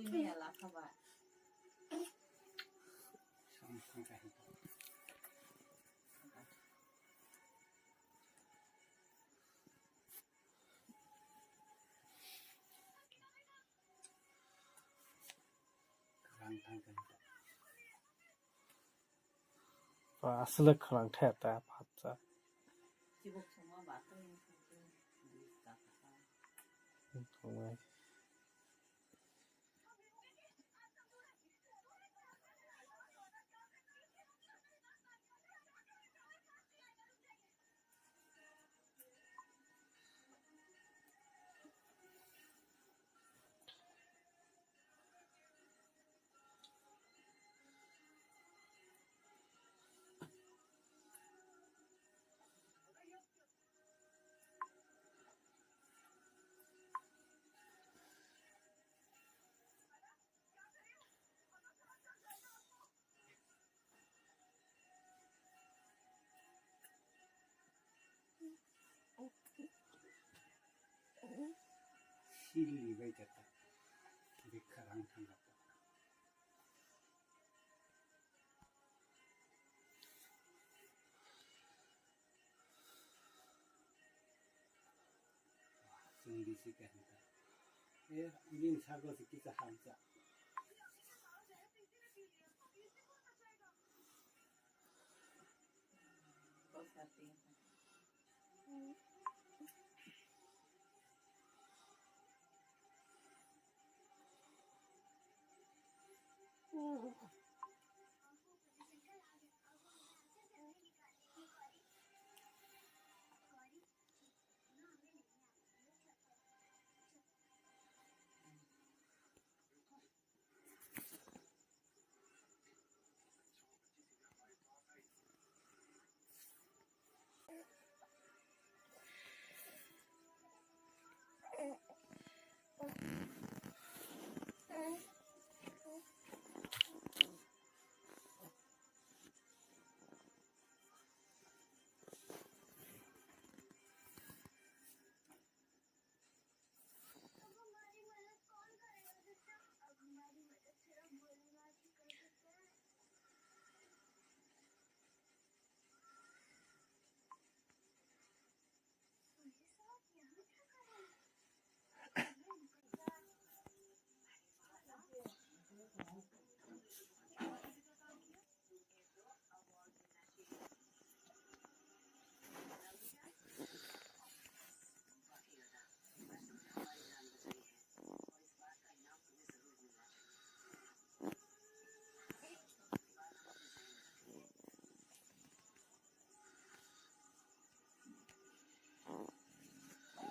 ไม่อยากรักเขาบ้างअसलं खरं ठेवता पाहता 지복 정말 맞다는 정말 실이 입어있겠다. 미카랑 상관없다. 승리 시간이다. 예, 우린 사고서 기사 한자. 거 같아.